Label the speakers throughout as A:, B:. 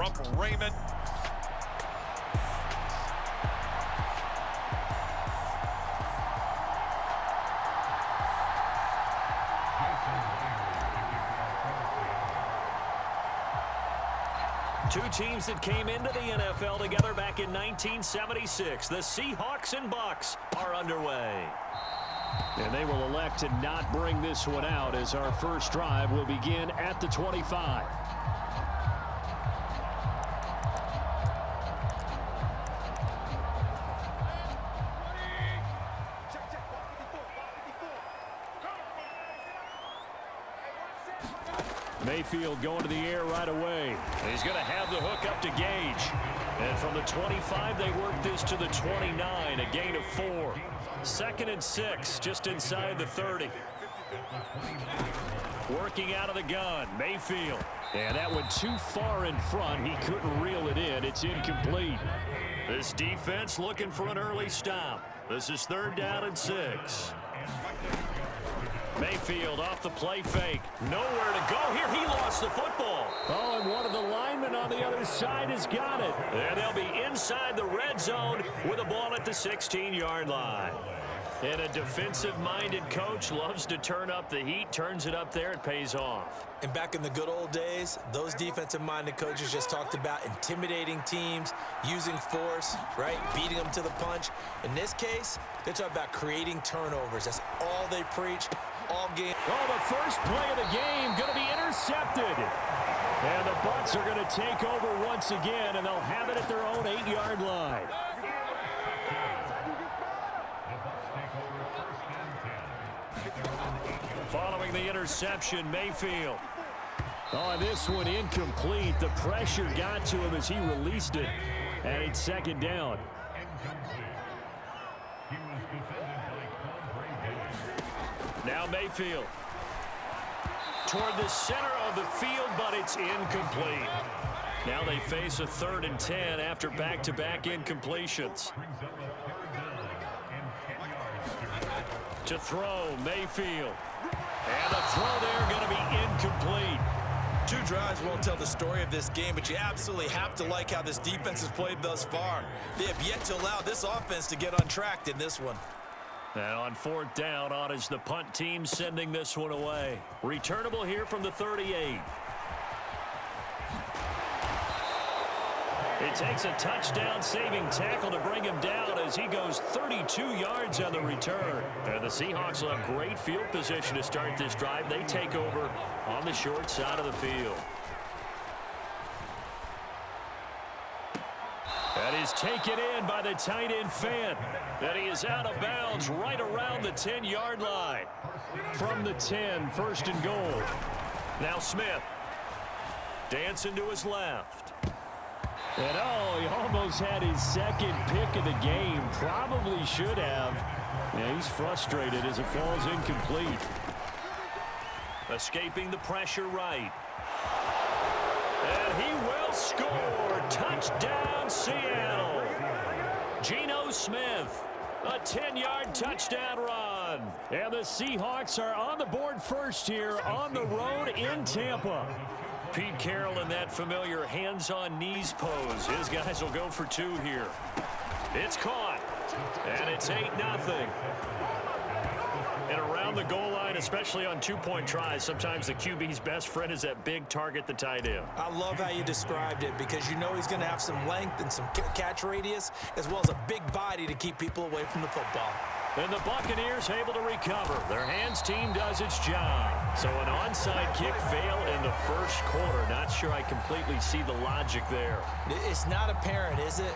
A: from Raymond.
B: Two teams that came into the NFL together back in 1976. The Seahawks and Bucs are underway. And they will elect to not bring this one out as our first drive will begin at the 25. Mayfield going to the air right away. He's going to have the hook up to Gage. And from the 25, they work this to the 29, a gain of 4. 2nd and 6, just inside the 30. Working out of the gun, Mayfield. And that went too far in front. He couldn't reel it in. It's incomplete. This defense looking for an early stop. This is 3rd down and 6. Mayfield off the play fake. Nowhere to go here. He lost the football. Oh, and one of the linemen on the other side has got it. And they'll be inside the red zone with a ball at the 16-yard line. And a defensive-minded coach loves to turn up the heat, turns it up there, it pays off.
C: And back in the good old days, those defensive-minded coaches just talked about intimidating teams, using force, right, beating them to the punch. In this case, they're talking about creating turnovers. That's all they preach all game.
B: Oh, the first play of the game going to be intercepted. And the Bucs are going to take over once again, and they'll have it at their own 8-yard line. Following the interception, Mayfield. Oh, this one incomplete. The pressure got to him as he released it. And it's 2nd down. Now Mayfield. Toward the center of the field, but it's incomplete. Now they face a 3rd and 10 after back-to-back incompletions. To throw, Mayfield. And the throw there going to be incomplete.
C: 2 drives won't tell the story of this game, but you absolutely have to like how this defense has played thus far. They have yet to allow this offense to get untracked in this one.
B: And on 4th down, on is the punt team sending this one away. Returnable here from the 38. It takes a touchdown-saving tackle to bring him down as he goes 32 yards on the return. And the Seahawks will have great field position to start this drive. They take over on the short side of the field. That is taken in by the tight end Fant. And he is out of bounds right around the 10-yard line. From the 10, 1st and goal. Now Smith. Dancing to his left. And oh, he almost had his 2nd pick of the game. Probably should have. Yeah, he's frustrated as it falls incomplete. Escaping the pressure right. And he will score. Touchdown, Seattle. Geno Smith. A 10-yard touchdown run. And the Seahawks are on the board first here on the road in Tampa. Pete Carroll in that familiar hands-on knees pose. His guys will go for 2 here. It's caught. And it's 8-0. And around the goal line, especially on 2-point tries, sometimes the QB's best friend is that big target, the tight end.
C: I love how you described it because you know he's going to have some length and some catch radius as well as a big body to keep people away from the football.
B: And the Buccaneers able to recover. Their hands team does its job. So an onside kick fail in the 1st quarter. Not sure I completely see the logic there.
C: It's not apparent, is it?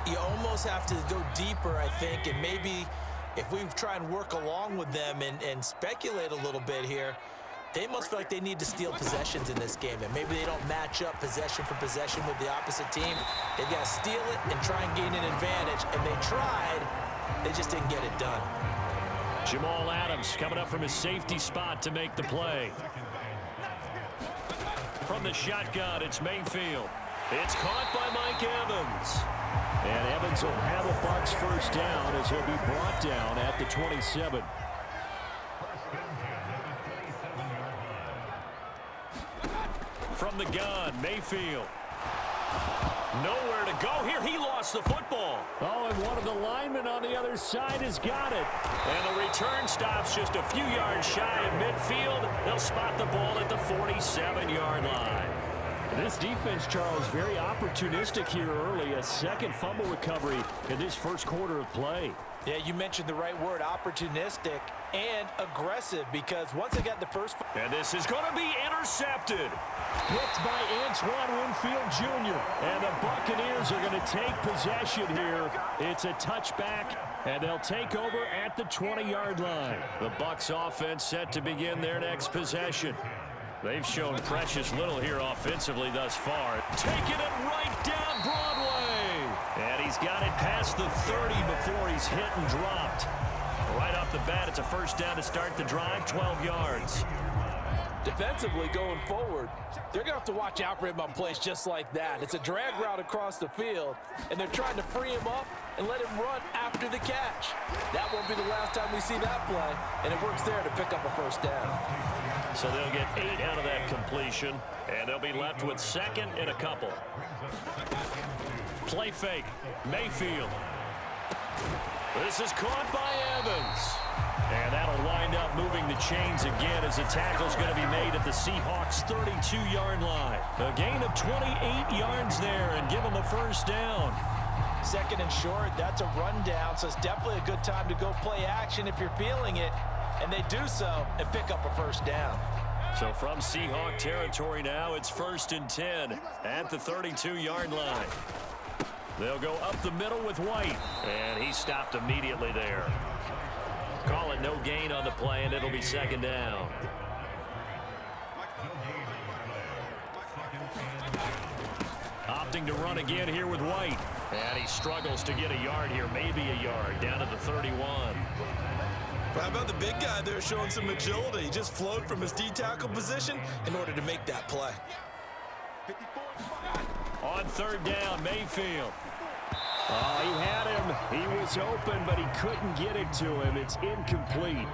C: You almost have to go deeper, I think, and maybe if we try and work along with them and speculate a little bit here, they must feel like they need to steal possessions in this game. And maybe they don't match up possession for possession with the opposite team. They've got to steal it and try and gain an advantage. And they tried. They just didn't get it done.
B: Jamal Adams coming up from his safety spot to make the play. From the shotgun, it's Mayfield. It's caught by Mike Evans. And Evans will have a Bucs 1st down as he'll be brought down at the 27. From the gun, Mayfield. Nowhere to go here. He lost the football. Oh, and one of the linemen on the other side has got it. And the return stops just a few yards shy of midfield. They'll spot the ball at the 47-yard line. This defense, Charles, very opportunistic here early. A second fumble recovery in this first quarter of play.
C: Yeah, you mentioned the right word, opportunistic and aggressive, because once they got the first...
B: And this is going to be intercepted. Picked by Antoine Winfield Jr. And the Buccaneers are going to take possession here. It's a touchback, and they'll take over at the 20-yard line. The Bucs offense set to begin their next possession. They've shown precious little here offensively thus far. Taking it right down Broadway. And he's got it past the 30 before he's hit and dropped. Right off the bat, it's a first down to start the drive, 12 yards.
C: Defensively going forward, they're going to have to watch out for him on plays just like that. It's a drag route across the field, and they're trying to free him up and let him run after the catch. That won't be the last time we see that play, and it works there to pick up a first down.
B: So they'll get 8 out of that completion, and they'll be left with second and a couple. Play fake, Mayfield. This is caught by Evans. And that'll wind up moving the chains again as the tackle's going to be made at the Seahawks' 32-yard line. A gain of 28 yards there and give them a first down.
C: Second and short, that's a rundown, so it's definitely a good time to go play action if you're feeling it. And they do so and pick up a first down.
B: So from Seahawk territory now, it's 1st and 10 at the 32-yard line. They'll go up the middle with White, and he stopped immediately there. Call it no gain on the play, and it'll be second down. Opting to run again here with White. And he struggles to get a yard here, maybe a yard, down to the 31.
C: How about the big guy there showing some agility? He just flowed from his D-tackle position in order to make that play.
B: On third down, Mayfield. Oh, he had him. He was open, but he couldn't get it to him. It's incomplete.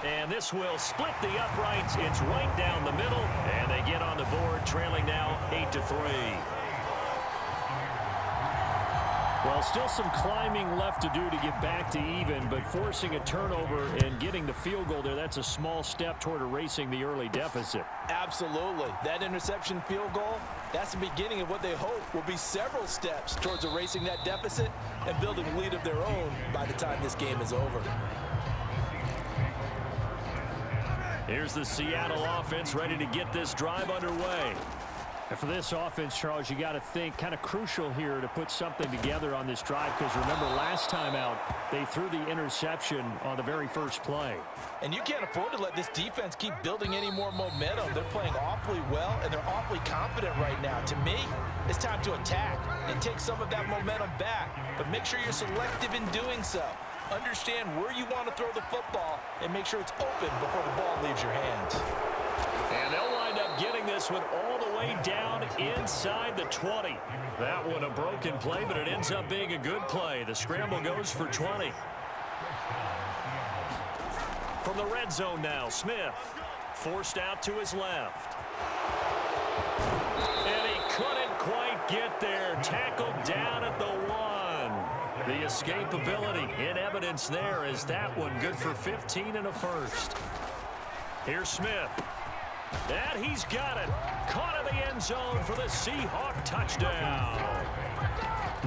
B: And this will split the uprights. It's right down the middle, and they get on the board, trailing now 8-3. Well, still some climbing left to do to get back to even, but forcing a turnover and getting the field goal there, that's a small step toward erasing the early deficit.
C: Absolutely. That interception field goal, that's the beginning of what they hope will be several steps towards erasing that deficit and building a lead of their own by the time this game is over.
B: Here's the Seattle offense ready to get this drive underway. And for this offense, Charles, you got to think kind of crucial here to put something together on this drive, because remember last time out they threw the interception on the very first play.
C: And you can't afford to let this defense keep building any more momentum. They're playing awfully well, and they're awfully confident right now. To me, it's time to attack and take some of that momentum back, but make sure you're selective in doing so. Understand where you want to throw the football and make sure it's open before the ball leaves your hands.
B: And they'll wind up getting this one all the way down inside the 20. That one a broken play, but it ends up being a good play. The scramble goes for 20. From the red zone now, Smith forced out to his left. And he couldn't quite get there. Tackled down at the 1. The escapability in evidence there is that one good for 15 and a first. Here's Smith. And he's got it. Caught in the end zone for the Seahawk touchdown.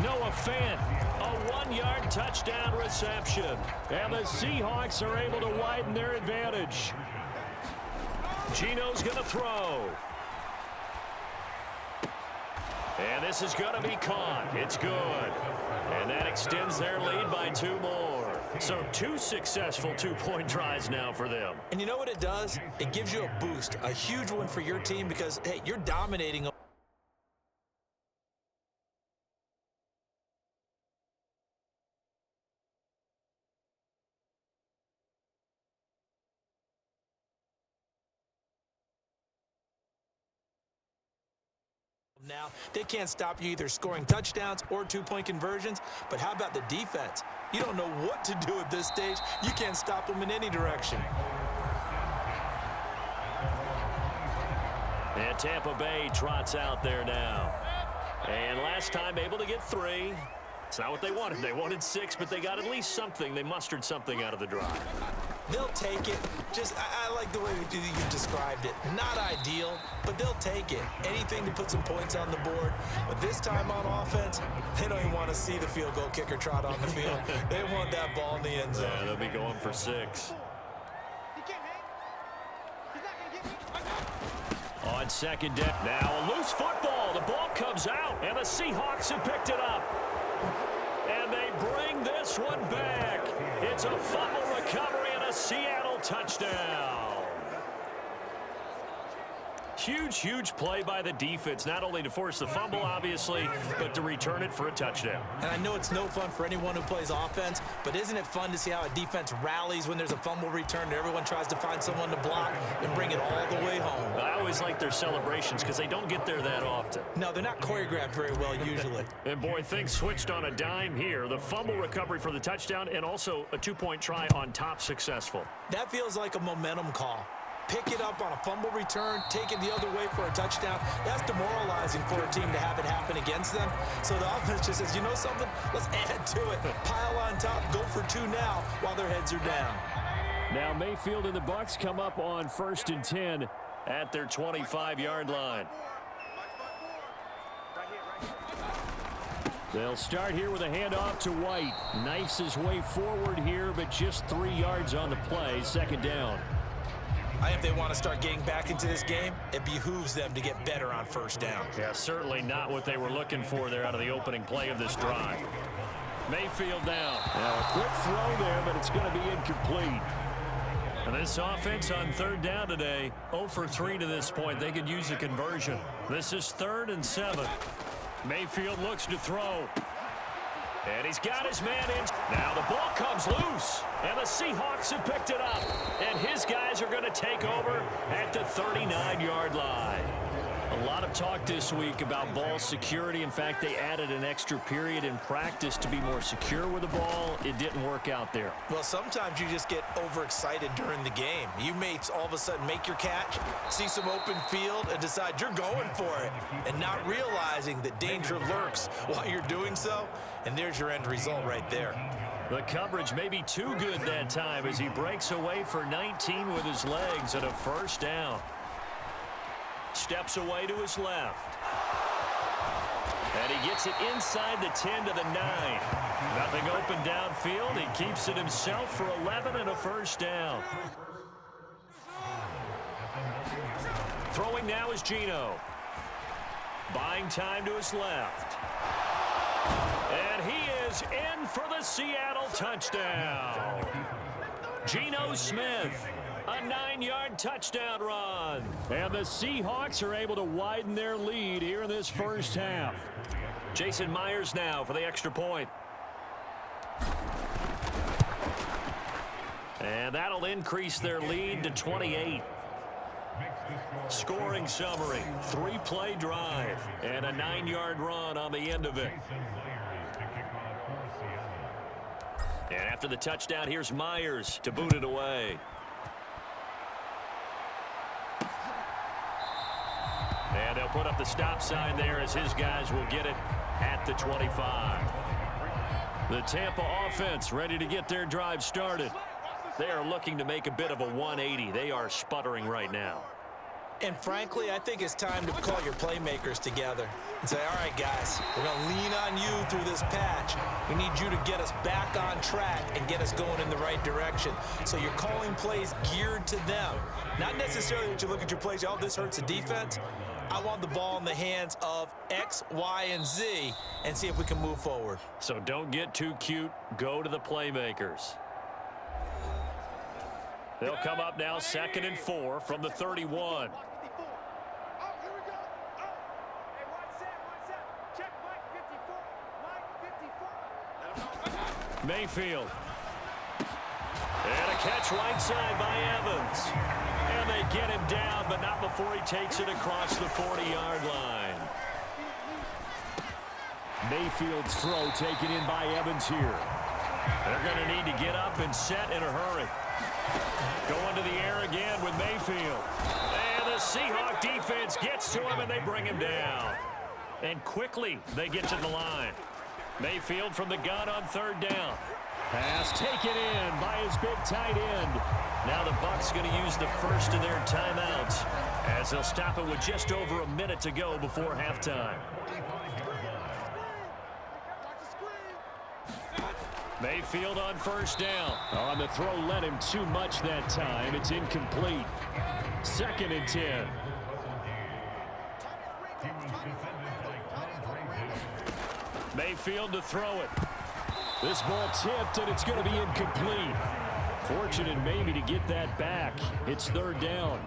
B: Noah Fant, a 1-yard touchdown reception. And the Seahawks are able to widen their advantage. Gino's going to throw. And this is going to be caught. It's good. And that extends their lead by 2 more. So 2 successful two-point tries now for them.
C: And you know what it does? It gives you a boost, a huge one for your team, because, hey, you're dominating them. Now, they can't stop you either scoring touchdowns or 2-point conversions, but how about the defense? You don't know what to do at this stage. You can't stop them in any direction.
B: And Tampa Bay trots out there now. And last time able to get 3. It's not what they wanted. They wanted 6, but they got at least something. They mustered something out of the drive.
C: They'll take it. I like the way you described it. Not ideal, but they'll take it. Anything to put some points on the board. But this time on offense, they don't even want to see the field goal kicker trot on the field. They want that ball in the end zone.
B: Yeah, they'll be going for 6. On second down. Now a loose football. The ball comes out, and the Seahawks have picked it up. And they bring this one back. It's a fumble recovery and a Seattle touchdown. Huge play by the defense, not only to force the fumble, obviously, but to return it for a touchdown.
C: And I know it's no fun for anyone who plays offense, but isn't it fun to see how a defense rallies when there's a fumble return and everyone tries to find someone to block and bring it all the way home?
B: I always like their celebrations because they don't get there that often.
C: No, they're not choreographed very well usually.
B: And boy, things switched on a dime here. The fumble recovery for the touchdown and also a 2-point try on top successful.
C: That feels like a momentum call. Pick it up on a fumble return, take it the other way for a touchdown. That's demoralizing for a team to have it happen against them. So the offense just says, you know something? Let's add to it. Pile on top, go for 2 now while their heads are down.
B: Now Mayfield and the Bucs come up on 1st and 10 at their 25-yard line. They'll start here with a handoff to White. Knifes his way forward here, but just 3 yards on the play. 2nd down.
C: I think if they want to start getting back into this game, it behooves them to get better on 1st down.
B: Yeah, certainly not what they were looking for there out of the opening play of this drive. Mayfield down. Now a quick throw there, but it's going to be incomplete. And this offense on 3rd down today, 0 for 3 to this point. They could use a conversion. This is 3rd and 7. Mayfield looks to throw. And he's got his man in. Now the ball comes loose. And the Seahawks have picked it up. And his guys are going to take over at the 39-yard line. A lot of talk this week about ball security. In fact, they added an extra period in practice to be more secure with the ball. It didn't work out there.
C: Well, sometimes you just get overexcited during the game. You may all of a sudden make your catch, see some open field, and decide you're going for it, and not realizing that danger lurks while you're doing so. And there's your end result right there.
B: The coverage may be too good that time as he breaks away for 19 with his legs at a 1st down. Steps away to his left. And he gets it inside the 10 to the 9. Nothing open downfield. He keeps it himself for 11 and a 1st down. Throwing now is Geno. Buying time to his left. And he is in for the Seattle touchdown. Geno Smith. A 9-yard touchdown run. And the Seahawks are able to widen their lead here in this 1st half. Jason Myers now for the extra point. And that'll increase their lead to 28. Scoring summary, 3-play drive, and a 9-yard run on the end of it. And after the touchdown, here's Myers to boot it away. And they'll put up the stop sign there as his guys will get it at the 25. The Tampa offense ready to get their drive started. They are looking to make a bit of a 180. They are sputtering right now.
C: And frankly, I think it's time to call your playmakers together and say, all right, guys, we're going to lean on you through this patch. We need you to get us back on track and get us going in the right direction. So you're calling plays geared to them. Not necessarily that you look at your plays, oh, this hurts the defense. I want the ball in the hands of X, Y, and Z and see if we can move forward.
B: So don't get too cute. Go to the playmakers. They'll come up now 2nd and 4 from the 31. Mayfield. And a catch right side by Evans. And they get him down, but not before he takes it across the 40-yard line. Mayfield's throw taken in by Evans here. They're going to need to get up and set in a hurry. Going to the air again with Mayfield. Seahawk defense gets to him, and they bring him down. And quickly, they get to the line. Mayfield from the gun on third down. Pass taken in by his big tight end. Now the Bucs going to use the first of their timeouts as they'll stop it with just over a minute to go before halftime. Mayfield on first down. On the throw, led him too much that time. It's incomplete. 2nd and 10. Mayfield to throw it. This ball tipped, and it's going to be incomplete. Fortunate maybe to get that back. It's 3rd down.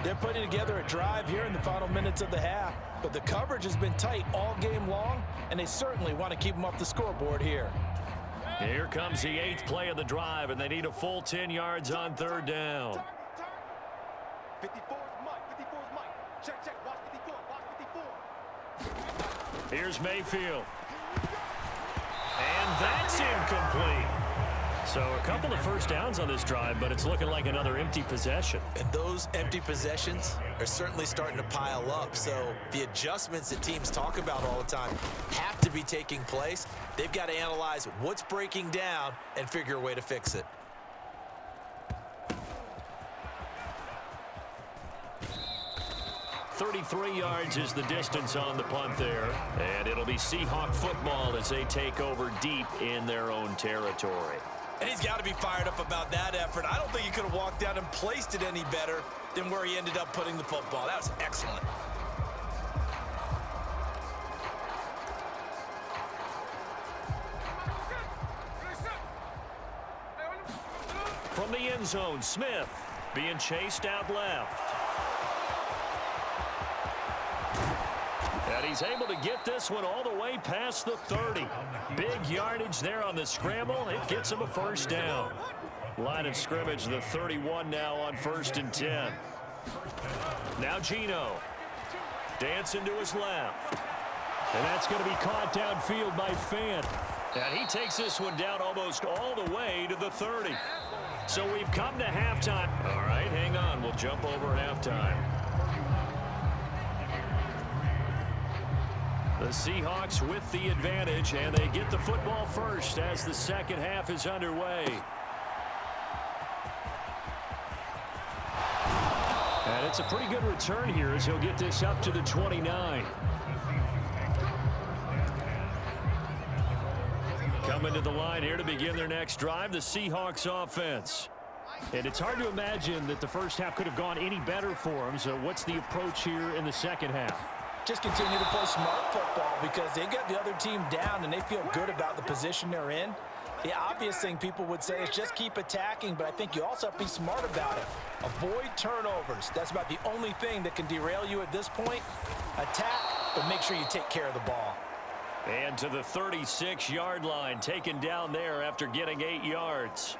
C: They're putting together a drive here in the final minutes of the half, but the coverage has been tight all game long, and they certainly want to keep them off the scoreboard here.
B: Here comes the 8th play of the drive, and they need a full 10 yards on 3rd down.
A: 54 is Mike. 54 is Mike. Check. Watch 54. Watch 54.
B: Here's Mayfield. And that's incomplete. So a couple of first downs on this drive, but it's looking like another empty possession.
C: And those empty possessions are certainly starting to pile up. So the adjustments that teams talk about all the time have to be taking place. They've got to analyze what's breaking down and figure a way to fix it.
B: .33 yards is the distance on the punt there. And it'll be Seahawk football as they take over deep in their own territory.
C: And he's got to be fired up about that effort. I don't think he could have walked down and placed it any better than where he ended up putting the football. That was excellent.
B: From the end zone, Smith being chased out left. And he's able to get this one all the way past the 30. Big yardage there on the scramble. It gets him a first down. Line of scrimmage, the 31 now on 1st and 10. Now Geno. Dancing to his left. And that's going to be caught downfield by Fant. And he takes this one down almost all the way to the 30. So we've come to halftime. All right, hang on. We'll jump over halftime. The Seahawks with the advantage, and they get the football first as the second half is underway. And it's a pretty good return here as he'll get this up to the 29. Coming to the line here to begin their next drive, the Seahawks offense. And it's hard to imagine that the first half could have gone any better for them. So what's the approach here in the second half?
C: Just continue to play smart football because they got the other team down and they feel good about the position they're in. The obvious thing people would say is just keep attacking, but I think you also have to be smart about it. Avoid turnovers. That's about the only thing that can derail you at this point. Attack, but make sure you take care of the ball.
B: And to the 36-yard line, taken down there after getting 8 yards.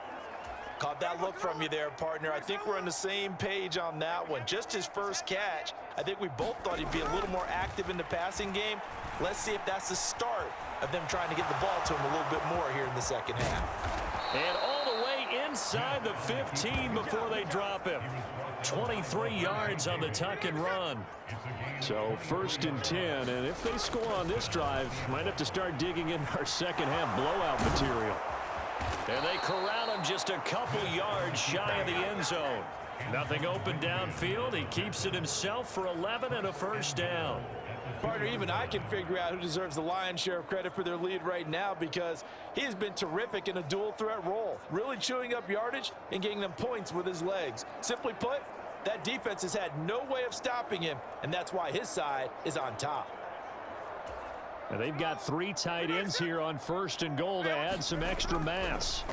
C: Caught that look from you there, partner. I think we're on the same page on that one. Just his first catch, I think we both thought he'd be a little more active in the passing game. Let's see if that's the start of them trying to get the ball to him a little bit more here in the second half.
B: And all the way inside the 15 before they drop him. 23 yards on the tuck and run. So 1st and 10, and if they score on this drive, might have to start digging in our second half blowout material. And they corral him just a couple yards shy of the end zone. Nothing open downfield. He keeps it himself for 11 and a first down.
C: Partner, even I can figure out who deserves the lion's share of credit for their lead right now because he has been terrific in a dual threat role, really chewing up yardage and getting them points with his legs. Simply put, that defense has had no way of stopping him, and that's why his side is on top.
B: And they've got 3 tight ends here on 1st and goal to add some extra mass.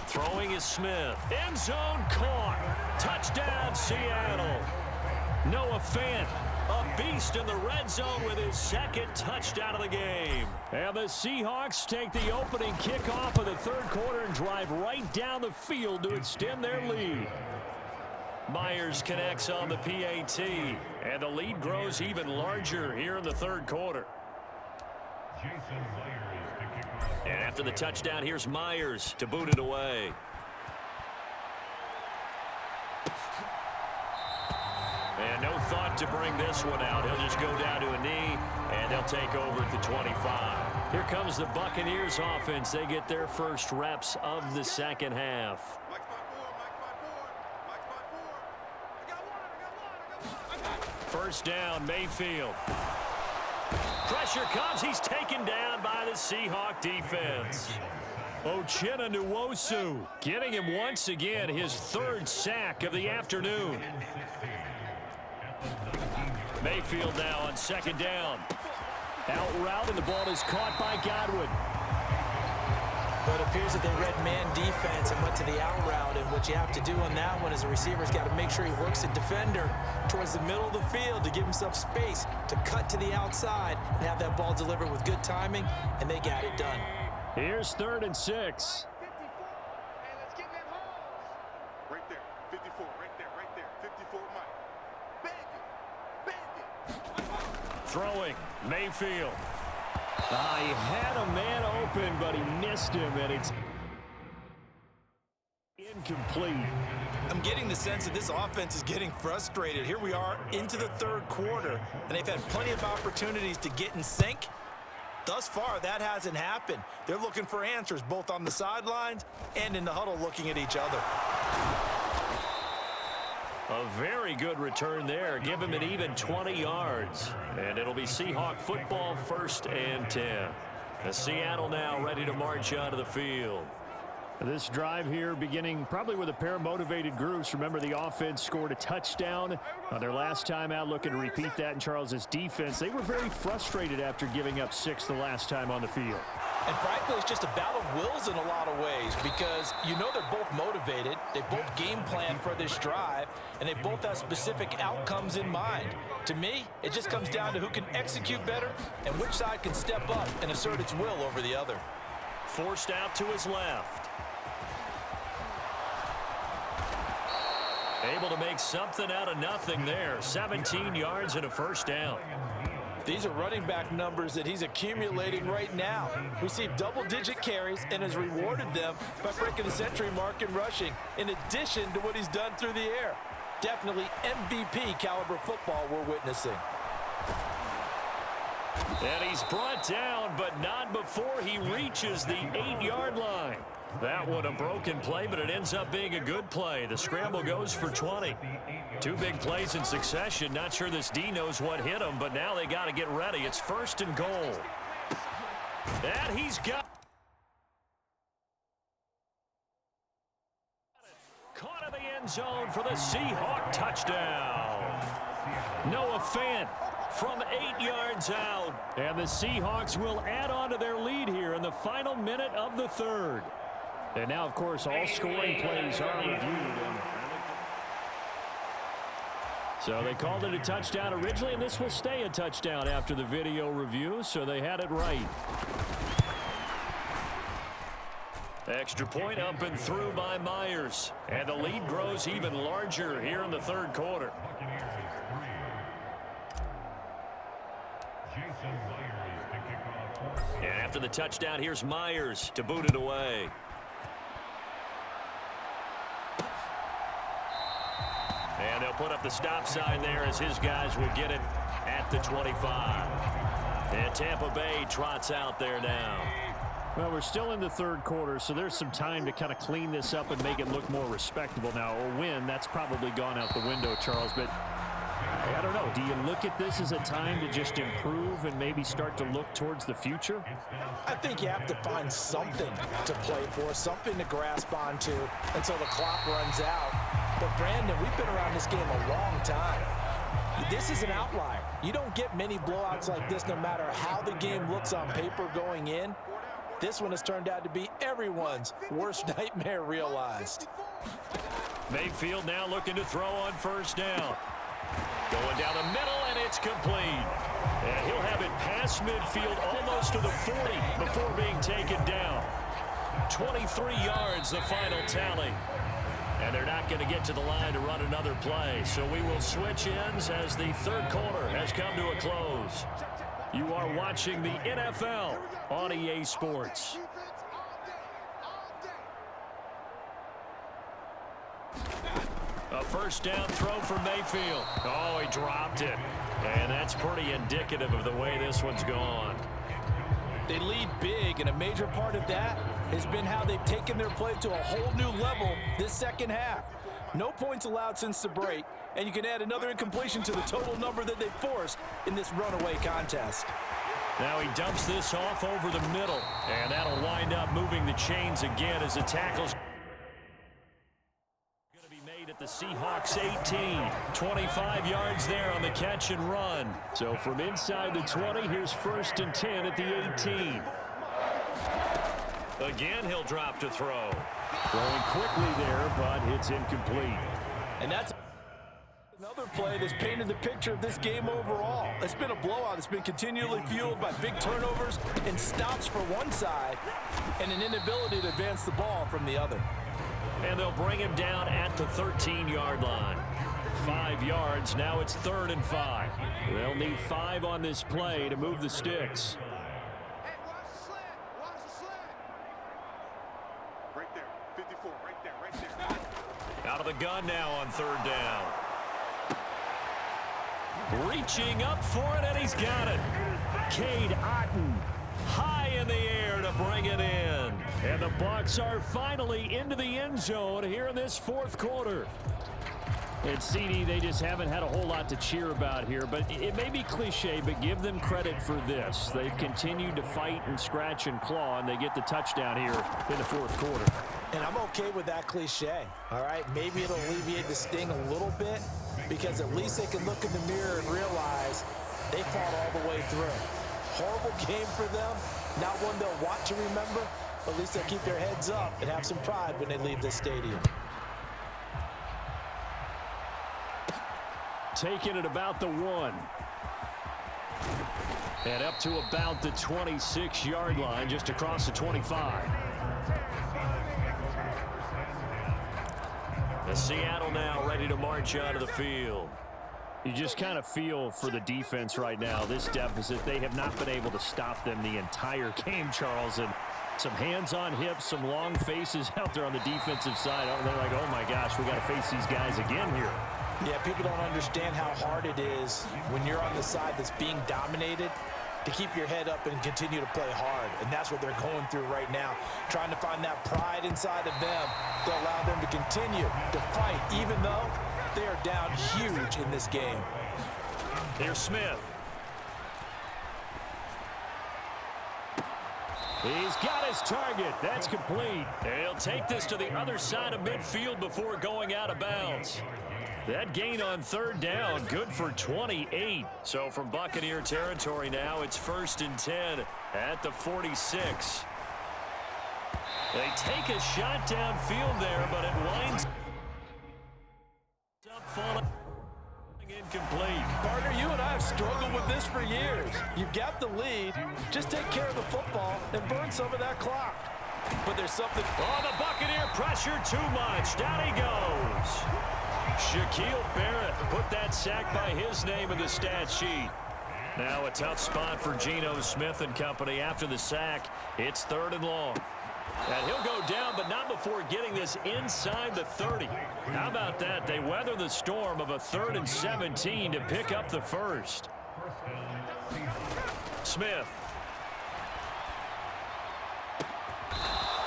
B: Throwing is Smith. End zone caught. Touchdown, Seattle. Noah Fant, a beast in the red zone with his 2nd touchdown of the game. And the Seahawks take the opening kickoff of the 3rd quarter and drive right down the field to extend their lead. Myers connects on the PAT, and the lead grows even larger here in the 3rd quarter. And after the touchdown, here's Myers to boot it away. And no thought to bring this one out. He'll just go down to a knee, and they'll take over at the 25. Here comes the Buccaneers offense. They get their first reps of the second half. First down, Mayfield. Pressure comes. He's taken down by the Seahawk defense. Uchenna Nwosu getting him once again his third sack of the afternoon. Mayfield now on second down. Out route, and the ball is caught by Godwin.
C: But it appears that they read man defense and went to the out route, and what you have to do on that one is the receiver's got to make sure he works the defender towards the middle of the field to give himself space to cut to the outside and have that ball delivered with good timing, and they got it done.
B: Here's 3rd and 6.
A: Right there, 54, right there, 54, Mike. Bang it.
B: Throwing, Mayfield. He had a man open, but he missed him, and it's incomplete.
C: I'm getting the sense that this offense is getting frustrated. Here we are into the 3rd quarter, and they've had plenty of opportunities to get in sync. Thus far, that hasn't happened. They're looking for answers both on the sidelines and in the huddle looking at each other.
B: A very good return there. Give him an even 20 yards. And it'll be Seahawk football, 1st and 10. As Seattle now ready to march out of the field.
D: This drive here beginning probably with a pair of motivated groups. Remember, the offense scored a touchdown on their last time out, looking to repeat that in Charles's defense. They were very frustrated after giving up 6 the last time on the field.
C: And frankly, it's just a battle of wills in a lot of ways because you know they're both motivated, they both game plan for this drive, and they both have specific outcomes in mind. To me, it just comes down to who can execute better and which side can step up and assert its will over the other.
B: Forced out to his left. Able to make something out of nothing there. 17 yards and a first down.
C: These are running back numbers that he's accumulating right now. Received double-digit carries and has rewarded them by breaking the century mark in rushing, in addition to what he's done through the air. Definitely MVP caliber football we're witnessing.
B: And he's brought down, but not before he reaches the 8-yard line. That one a broken play, but it ends up being a good play. The scramble goes for 20. 2 big plays in succession. Not sure this D knows what hit him, but now they got to get ready. It's 1st and goal. And he's got caught in the end zone for the Seahawk touchdown. Noah Fant from 8 yards out. And the Seahawks will add on to their lead here in the final minute of the 3rd. And now, of course, all scoring plays are reviewed. So they called it a touchdown originally, and this will stay a touchdown after the video review, so they had it right. Extra point up and through by Myers. And the lead grows even larger here in the 3rd quarter. And after the touchdown, here's Myers to boot it away. And they'll put up the stop sign there as his guys will get it at the 25. And Tampa Bay trots out there now.
D: Well, we're still in the 3rd quarter, so there's some time to kind of clean this up and make it look more respectable. Now, a win, that's probably gone out the window, Charles, but I don't know. Do you look at this as a time to just improve and maybe start to look towards the future?
C: I think you have to find something to play for, something to grasp onto until the clock runs out. But, Brandon, we've been around this game a long time. This is an outlier. You don't get many blowouts like this no matter how the game looks on paper going in. This one has turned out to be everyone's worst nightmare realized.
B: Mayfield now looking to throw on 1st down. Going down the middle, and it's complete. And he'll have it past midfield almost to the 40 before being taken down. 23 yards, the final tally. And they're not going to get to the line to run another play. So we will switch ends as the 3rd quarter has come to a close. You are watching the NFL on EA Sports. A first down throw for Mayfield. Oh, he dropped it. And that's pretty indicative of the way this one's gone.
C: They lead big, and a major part of that has been how they've taken their play to a whole new level this second half. No points allowed since the break, and you can add another incompletion to the total number that they forced in this runaway contest.
B: Now he dumps this off over the middle, and that'll wind up moving the chains again as the tackle's going to be made at the Seahawks 18. 25 yards there on the catch and run. So from inside the 20, here's 1st and 10 at the 18. Again, he'll drop to throw.
D: Throwing quickly there, but it's incomplete.
C: And that's another play that's painted the picture of this game overall. It's been a blowout. It's been continually fueled by big turnovers and stops for one side and an inability to advance the ball from the other.
B: And they'll bring him down at the 13-yard line. 5 yards. Now it's 3rd and 5. They'll need 5 on this play to move the sticks.
A: Hey, watch the slant. Watch the slant. Right there. 54. Right there. Right there.
B: Out of the gun now on 3rd down. Reaching up for it, and he's got it. Cade Otton high in the air to bring it in. And the Bucs are finally into the end zone here in this 4th quarter.
D: And CD, they just haven't had a whole lot to cheer about here, but it may be cliche, but give them credit for this. They've continued to fight and scratch and claw, and they get the touchdown here in the 4th quarter.
C: And I'm okay with that cliche, all right? Maybe it'll alleviate the sting a little bit because at least they can look in the mirror and realize they fought all the way through. Horrible game for them, not one they'll want to remember, but at least they'll keep their heads up and have some pride when they leave this stadium.
D: Taking it about the 1.
B: And up to about the 26-yard line, just across the 25. And Seattle now ready to march out of the field.
D: You just kind of feel for the defense right now, this deficit. They have not been able to stop them the entire game, Charles. And some hands on hips, some long faces out there on the defensive side. Oh, they're like, oh, my gosh, we got to face these guys again here.
C: Yeah, people don't understand how hard it is when you're on the side that's being dominated to keep your head up and continue to play hard. And that's what they're going through right now, trying to find that pride inside of them to allow them to continue to fight, even though they are down huge in this game.
B: Here's Smith.
D: He's got his target. That's complete.
B: He'll take this to the other side of midfield before going out of bounds. That gain on 3rd down, good for 28. So from Buccaneer territory now, it's 1st and 10 at the 46. They take a shot downfield there, but it winds up falling incomplete.
C: Partner, you and I have struggled with this for years. You've got the lead. Just take care of the football and burn some of that clock. But there's something.
B: Oh, the Buccaneer pressure too much. Down he goes. Shaquille Barrett put that sack by his name in the stat sheet. Now a tough spot for Geno Smith and company after the sack. It's 3rd and long. And he'll go down, but not before getting this inside the 30. How about that? They weather the storm of a 3rd and 17 to pick up the 1st. Smith.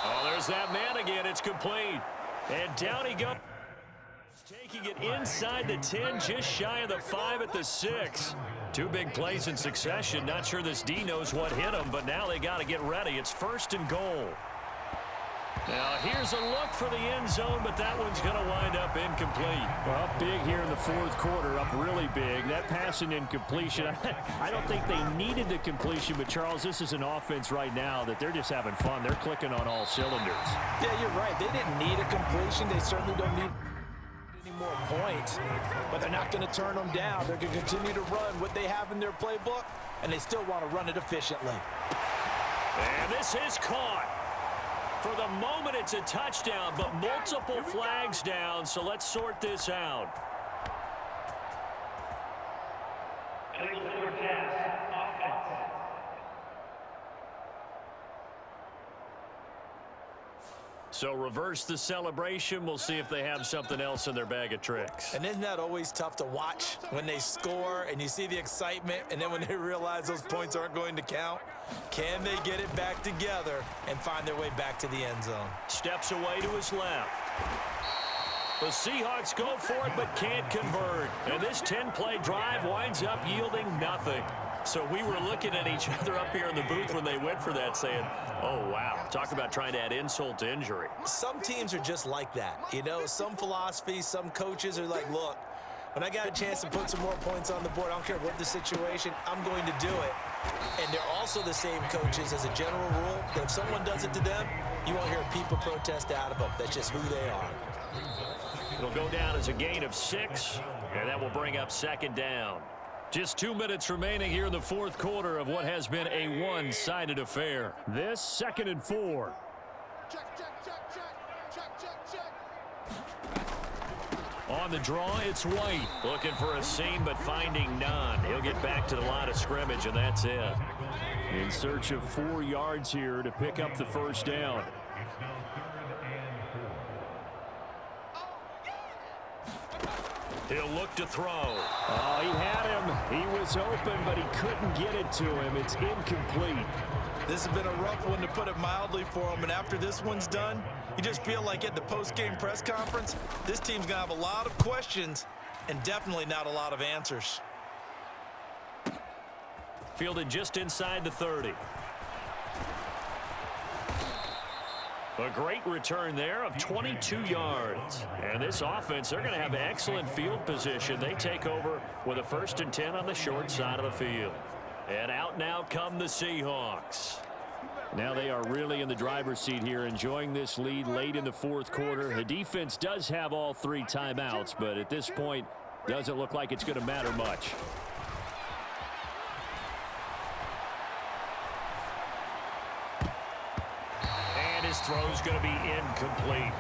B: Oh, there's that man again. It's complete. And down he goes. Taking it inside the 10, just shy of the 5 at the 6. 2 big plays in succession. Not sure this D knows what hit him, but now they got to get ready. It's 1st and goal. Now here's a look for the end zone, but that one's going to wind up incomplete.
D: Well, big here in the 4th quarter, up really big. That pass and incompletion, I don't think they needed the completion, but Charles, this is an offense right now that they're just having fun. They're clicking on all cylinders.
C: Yeah, you're right. They didn't need a completion. They certainly don't need any more points, but they're not going to turn them down. They're going to continue to run what they have in their playbook, and they still want to run it efficiently.
B: And this is caught. For the moment, it's a touchdown, but multiple flags down, so let's sort this out. So reverse the celebration. We'll see if they have something else in their bag of tricks.
C: And isn't that always tough to watch when they score and you see the excitement, and then when they realize those points aren't going to count? Can they get it back together and find their way back to the end zone?
B: Steps away to his left. The Seahawks go for it but can't convert. And this 10-play drive winds up yielding nothing. So we were looking at each other up here in the booth when they went for that saying, oh, wow, talk about trying to add insult to injury.
C: Some teams are just like that. You know, some philosophies, some coaches are like, look, when I got a chance to put some more points on the board, I don't care what the situation, I'm going to do it. And they're also the same coaches as a general rule that if someone does it to them, you won't hear people protest out of them. That's just who they are.
B: It'll go down as a gain of 6, and that will bring up second down. Just 2 minutes remaining here in the fourth quarter of what has been a one-sided affair.
D: This 2nd and 4.
B: On the draw, it's White. Looking for a seam, but finding none. He'll get back to the line of scrimmage, and that's it.
D: In search of 4 yards here to pick up the first down.
B: He'll look to throw.
D: Oh, he had him. He was open, but he couldn't get it to him. It's incomplete.
C: This has been a rough one, to put it mildly, for him. And after this one's done, you just feel like at the post-game press conference, this team's going to have a lot of questions and definitely not a lot of answers.
B: Fielded just inside the 30. A great return there of 22 yards. And this offense, they're going to have excellent field position. They take over with a 1st and 10 on the short side of the field. And out now come the Seahawks.
D: Now they are really in the driver's seat here, enjoying this lead late in the fourth quarter. The defense does have all 3 timeouts, but at this point, doesn't look like it's going to matter much.
B: His throw's going to be incomplete.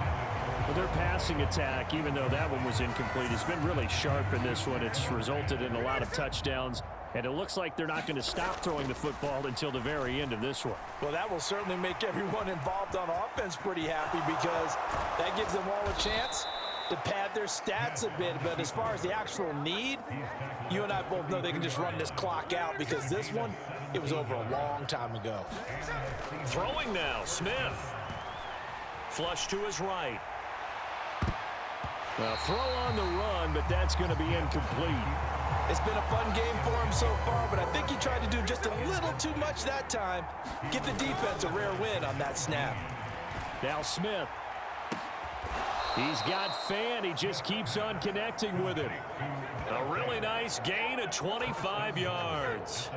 D: Well, their passing attack, even though that one was incomplete, has been really sharp in this one. It's resulted in a lot of touchdowns, and it looks like they're not going to stop throwing the football until the very end of this one.
C: Well, that will certainly make everyone involved on offense pretty happy, because that gives them all a chance to pad their stats a bit. But as far as the actual need, you and I both know they can just run this clock out, because this one, it was over a long time ago.
B: Throwing now, Smith. Flush to his right.
D: Well, throw on the run, but that's going to be incomplete.
C: It's been a fun game for him so far, but I think he tried to do just a little too much that time. Give the defense a rare win on that snap.
D: Now Smith. He's got Fan. He just keeps on connecting with him.
B: A really nice gain of 25 yards.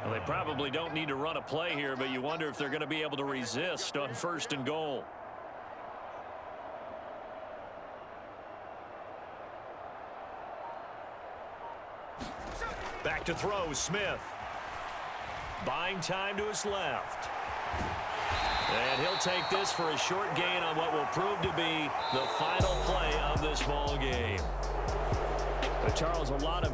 B: Well, they probably don't need to run a play here, but you wonder if they're going to be able to resist on 1st and goal. Back to throw, Smith. Buying time to his left. And he'll take this for a short gain on what will prove to be the final play of this ball game.
D: Charles, a lot of